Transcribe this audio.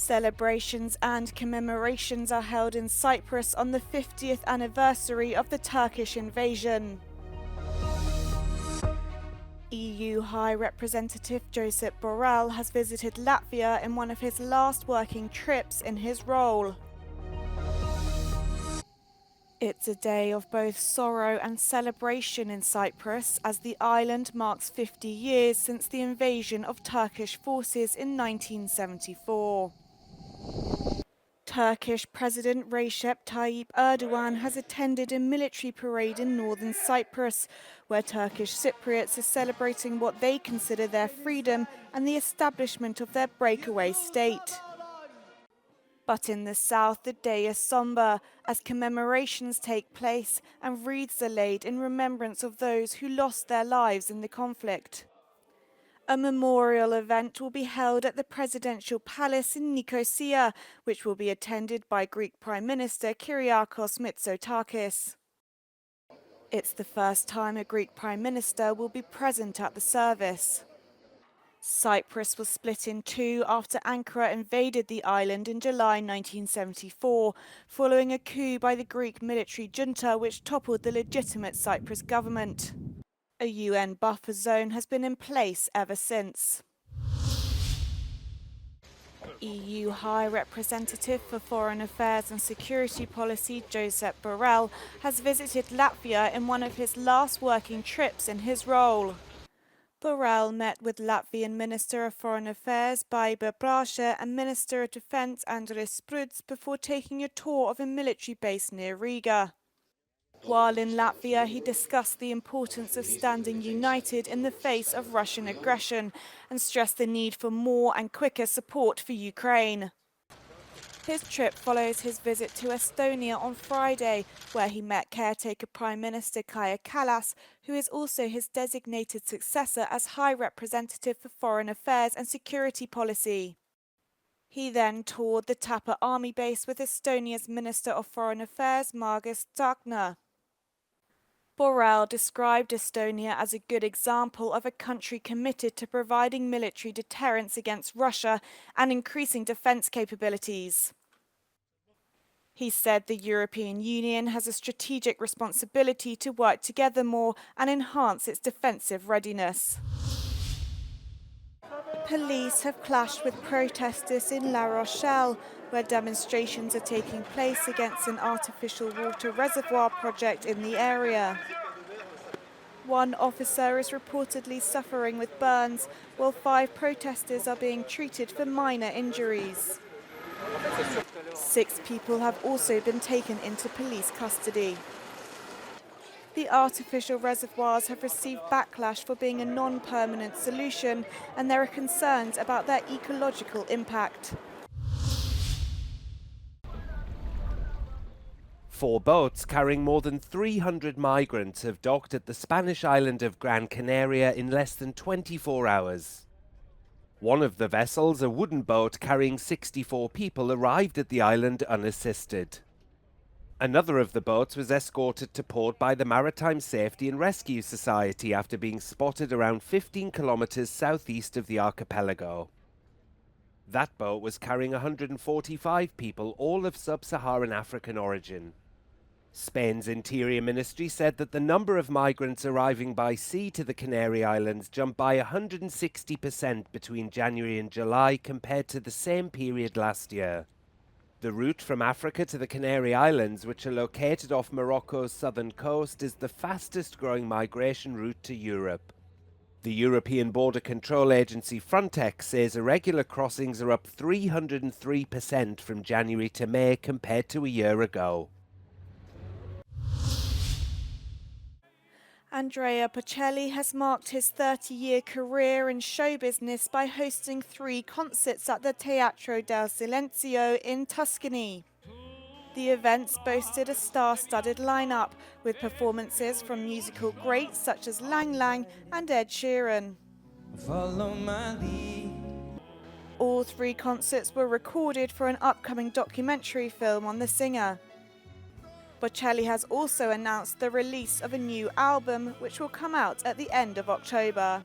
Celebrations and commemorations are held in Cyprus on the 50th anniversary of the Turkish invasion. EU High Representative Josep Borrell has visited Latvia in one of his last working trips in his role. It's a day of both sorrow and celebration in Cyprus as the island marks 50 years since the invasion of Turkish forces in 1974. Turkish President Recep Tayyip Erdogan has attended a military parade in northern Cyprus, where Turkish Cypriots are celebrating what they consider their freedom and the establishment of their breakaway state. But in the south, the day is sombre, as commemorations take place and wreaths are laid in remembrance of those who lost their lives in the conflict. A memorial event will be held at the Presidential Palace in Nicosia, which will be attended by Greek Prime Minister Kyriakos Mitsotakis. It's the first time a Greek Prime Minister will be present at the service. Cyprus was split in two after Ankara invaded the island in July 1974, following a coup by the Greek military junta which toppled the legitimate Cyprus government. A UN buffer zone has been in place ever since. EU High Representative for Foreign Affairs and Security Policy Josep Borrell has visited Latvia in one of his last working trips in his role. Borrell met with Latvian Minister of Foreign Affairs Baiba Brașa and Minister of Defence Andris Spruds before taking a tour of a military base near Riga. While in Latvia, he discussed the importance of standing united in the face of Russian aggression and stressed the need for more and quicker support for Ukraine. His trip follows his visit to Estonia on Friday, where he met caretaker Prime Minister Kaja Kallas, who is also his designated successor as High Representative for Foreign Affairs and Security Policy. He then toured the Tapa Army base with Estonia's Minister of Foreign Affairs Margus Tsahkna. Borrell described Estonia as a good example of a country committed to providing military deterrence against Russia and increasing defence capabilities. He said the European Union has a strategic responsibility to work together more and enhance its defensive readiness. Police have clashed with protesters in La Rochelle, where demonstrations are taking place against an artificial water reservoir project in the area. One officer is reportedly suffering with burns, while 5 protesters are being treated for minor injuries. 6 people have also been taken into police custody. The artificial reservoirs have received backlash for being a non-permanent solution, and there are concerns about their ecological impact. 4 boats carrying more than 300 migrants have docked at the Spanish island of Gran Canaria in less than 24 hours. One of the vessels, a wooden boat carrying 64 people, arrived at the island unassisted. Another of the boats was escorted to port by the Maritime Safety and Rescue Society after being spotted around 15 kilometers southeast of the archipelago. That boat was carrying 145 people, all of sub-Saharan African origin. Spain's Interior Ministry said that the number of migrants arriving by sea to the Canary Islands jumped by 160% between January and July compared to the same period last year. The route from Africa to the Canary Islands, which are located off Morocco's southern coast, is the fastest growing migration route to Europe. The European Border Control Agency Frontex says irregular crossings are up 303% from January to May compared to a year ago. Andrea Bocelli has marked his 30-year career in show business by hosting 3 concerts at the Teatro del Silenzio in Tuscany. The events boasted a star-studded lineup, with performances from musical greats such as Lang Lang and Ed Sheeran. Follow my lead. All 3 concerts were recorded for an upcoming documentary film on the singer. Bocelli has also announced the release of a new album, which will come out at the end of October.